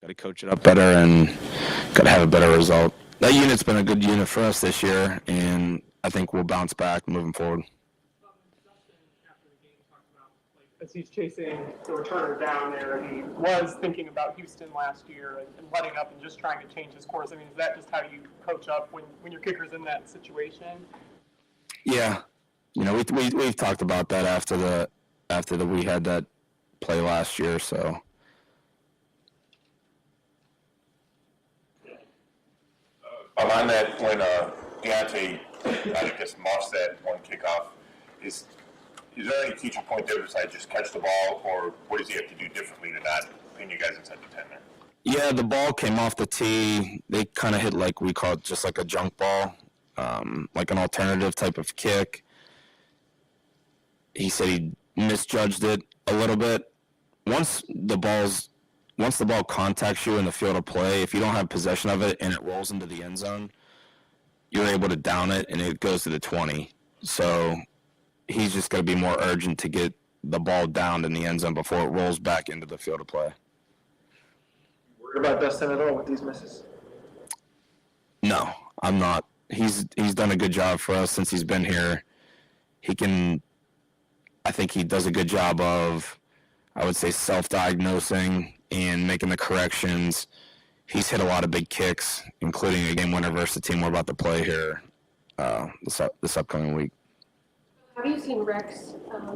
Got to coach it up better and got to have a better result. That unit's been a good unit for us this year, and I think we'll bounce back moving forward. As he's chasing the returner down there, he was thinking about Houston last year and letting up and just trying to change his course. I mean, is that just how you coach up when your kicker's in that situation? Yeah, we've talked about that after we had that play last year. So on that, when Deontay, I guess, lost that one kickoff, is there any teaching point there besides just catch the ball, or what does he have to do differently to not pin you guys inside the 10 there? Yeah, the ball came off the tee. They kind of hit like we call it just like a junk ball, like an alternative type of kick. He said he misjudged it a little bit. Once the ball contacts you in the field of play, if you don't have possession of it and it rolls into the end zone, you're able to down it and it goes to the 20. So he's just going to be more urgent to get the ball down in the end zone before it rolls back into the field of play. Worried about Dustin at all with these misses? No, I'm not. He's done a good job for us since he's been here. I think he does a good job of, I would say, self-diagnosing and making the corrections. He's hit a lot of big kicks, including a game winner versus the team we're about to play here this upcoming week. How have you seen Rex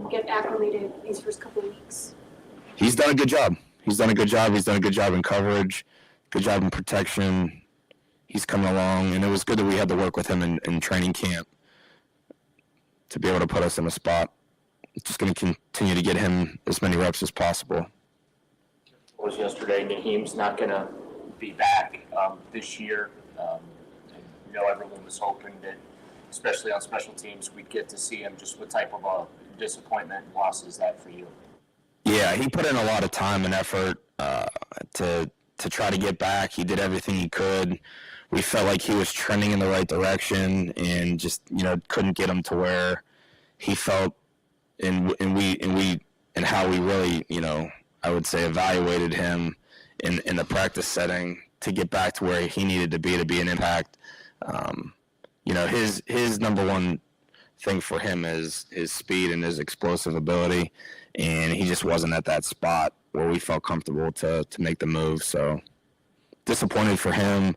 get acclimated these first couple of weeks? He's done a good job. He's done a good job in coverage, good job in protection. He's coming along, and it was good that we had to work with him in training camp to be able to put us in a spot. Just going to continue to get him as many reps as possible. Was yesterday, Naheem's not going to be back this year. Everyone was hoping that, especially on special teams, we'd get to see him. Just what type of a disappointment and loss is that for you? Yeah, he put in a lot of time and effort to try to get back. He did everything he could. We felt like he was trending in the right direction and just couldn't get him to where he felt, and how we really I would say evaluated him in the practice setting to get back to where he needed to be an impact. His number one thing for him is his speed and his explosive ability, and he just wasn't at that spot where we felt comfortable to make the move. So disappointed for him.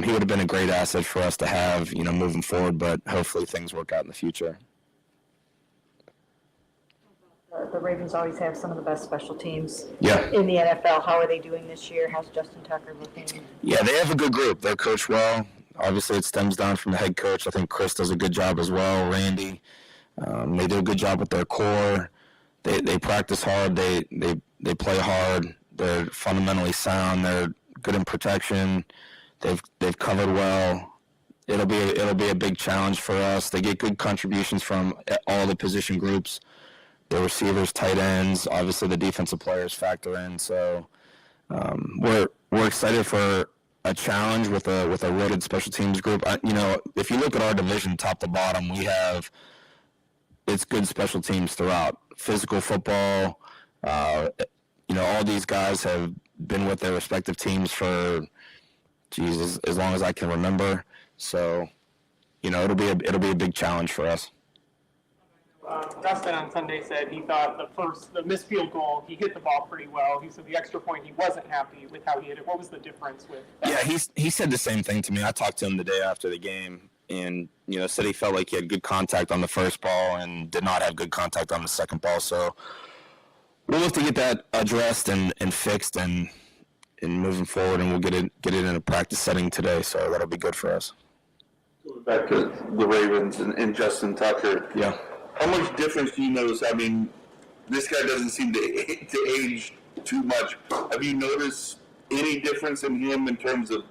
He would have been a great asset for us to have, moving forward, but hopefully things work out in the future. The Ravens always have some of the best special teams in the NFL. How are they doing this year? How's Justin Tucker looking? Yeah, they have a good group. They're coached well. Obviously, it stems down from the head coach. I think Chris does a good job as well, Randy. They do a good job with their core. They practice hard. They play hard. They're fundamentally sound. They're good in protection. They've covered well. It'll be a big challenge for us. They get good contributions from all the position groups. The receivers, tight ends, obviously the defensive players factor in. So we're excited for a challenge with a loaded special teams group. If you look at our division top to bottom, it's good special teams throughout. Physical football, all these guys have been with their respective teams for, as long as I can remember. So, it'll be a big challenge for us. Dustin on Sunday said he thought the missed field goal, he hit the ball pretty well. He said the extra point, he wasn't happy with how he hit it. What was the difference with that? Yeah, he said the same thing to me. I talked to him the day after the game, and said he felt like he had good contact on the first ball and did not have good contact on the second ball. So we'll look to get that addressed and fixed and moving forward, and we'll get it in a practice setting today. So that'll be good for us. Back to the Ravens and Justin Tucker. Yeah. How much difference do you notice? I mean, this guy doesn't seem to age too much. Have you noticed any difference in him in terms of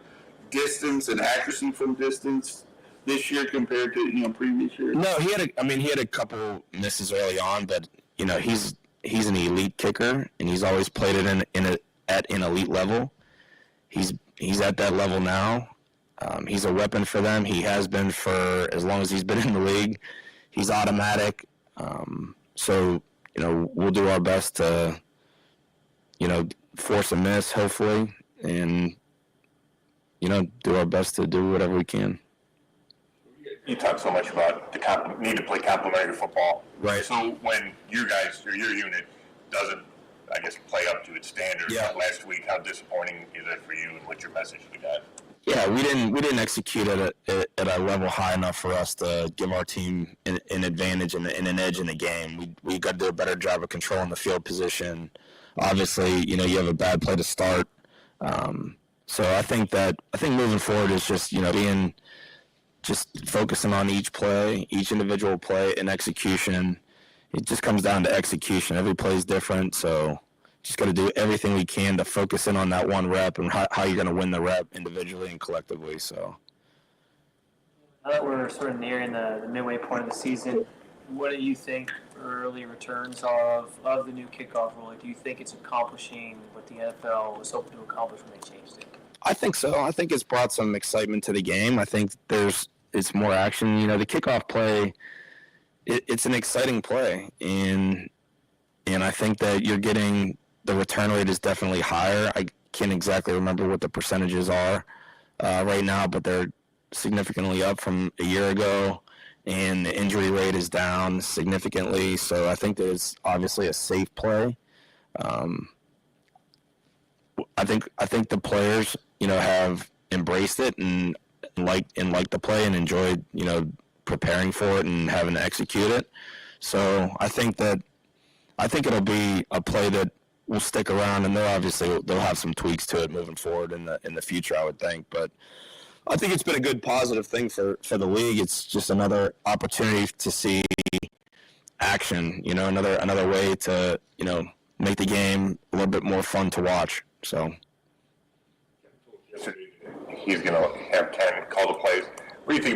distance and accuracy from distance this year compared to previous years? No, he had a couple misses early on, but he's an elite kicker, and he's always played it at an elite level. He's at that level now. He's a weapon for them. He has been for as long as he's been in the league. He's automatic. So, we'll do our best to, force a miss, hopefully, and, do our best to do whatever we can. You talk so much about the need to play complementary football. Right. So when your guys or your unit doesn't, I guess, play up to its standards last week, how disappointing is that for you, and what's your message to the guys? Yeah, we didn't execute at a level high enough for us to give our team an advantage and an edge in the game. We got to do a better job of controlling the field position. Obviously, you have a bad play to start. So I think moving forward is just focusing on each play, each individual play, and execution. It just comes down to execution. Every play is different, so just got to do everything we can to focus in on that one rep and how you're going to win the rep individually and collectively. So, now that we're sort of nearing the midway point of the season, what do you think early returns are of the new kickoff rule? Do you think it's accomplishing what the NFL was hoping to accomplish when they changed it? I think so. I think it's brought some excitement to the game. I think it's more action. The kickoff play, it's an exciting play, and I think that you're getting the return rate is definitely higher. I can't exactly remember what the percentages are right now, but they're significantly up from a year ago, and the injury rate is down significantly. So I think that it's obviously a safe play. I think the players, have embraced it and liked the play and enjoyed, preparing for it and having to execute it. So I think it'll be a play that will stick around, and they'll have some tweaks to it moving forward in the future, I would think. But I think it's been a good positive thing for the league. It's just another opportunity to see action, another way to, make the game a little bit more fun to watch. So He's going to have Ken call the plays. What do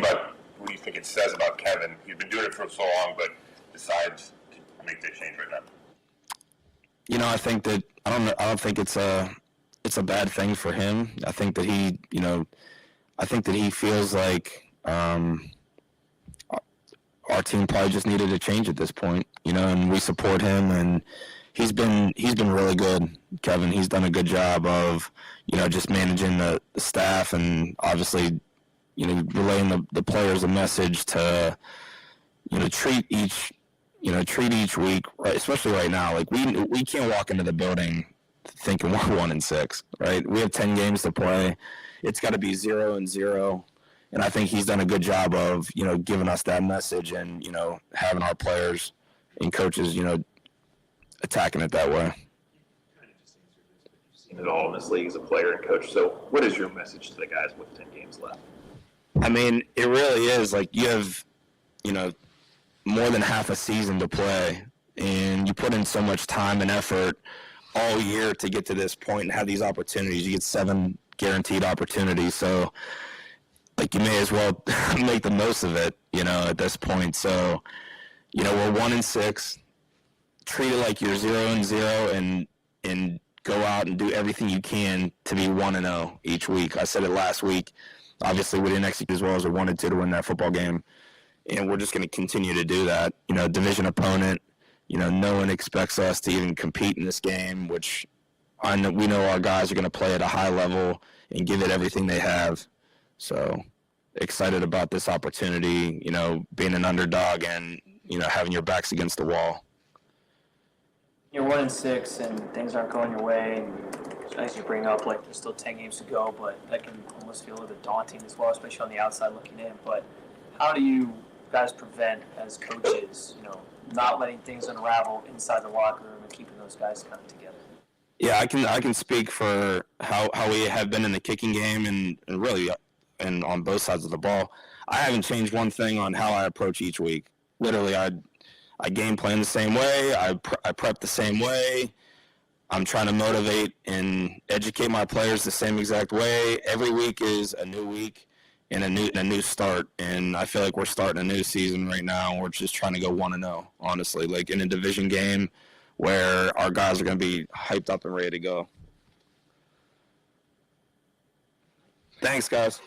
you think it says about Kevin? He's been doing it for so long, but decides to make that change right now. I think that I don't think it's a bad thing for him. I think that he feels like our team probably just needed a change at this point, and we support him, and he's been really good, Kevin. He's done a good job of, just managing the staff and obviously, relaying the players a message to, treat each week, right, especially right now. Like we can't walk into the building thinking we're 1-6, right? We have 10 games to play. It's got to be 0-0. And I think he's done a good job of, giving us that message and, having our players and coaches, attacking it that way. You've seen it all in this league as a player and coach. So what is your message to the guys with 10 games left? I mean, it really is like you have, more than half a season to play, and you put in so much time and effort all year to get to this point and have these opportunities. You get 7 guaranteed opportunities. So, like, you may as well make the most of it, at this point. So, we're 1-6. Treat it like you're 0-0 and go out and do everything you can to be 1-0 each week. I said it last week. Obviously, we didn't execute as well as we wanted to win that football game, and we're just going to continue to do that. Division opponent. No one expects us to even compete in this game, which we know our guys are going to play at a high level and give it everything they have. So excited about this opportunity, being an underdog and, having your backs against the wall. You're 1-6 and things aren't going your way, and as you bring up, like, there's still 10 games to go, but that can almost feel a little bit daunting as well, especially on the outside looking in. But how do you guys prevent, as coaches, not letting things unravel inside the locker room and keeping those guys kind of together? Yeah, I can speak for how we have been in the kicking game and really and on both sides of the ball. I haven't changed one thing on how I approach each week. Literally, I game plan the same way. I prep the same way. I'm trying to motivate and educate my players the same exact way. Every week is a new week and a new start. And I feel like we're starting a new season right now. We're just trying to go 1-0, honestly, like in a division game where our guys are going to be hyped up and ready to go. Thanks, guys.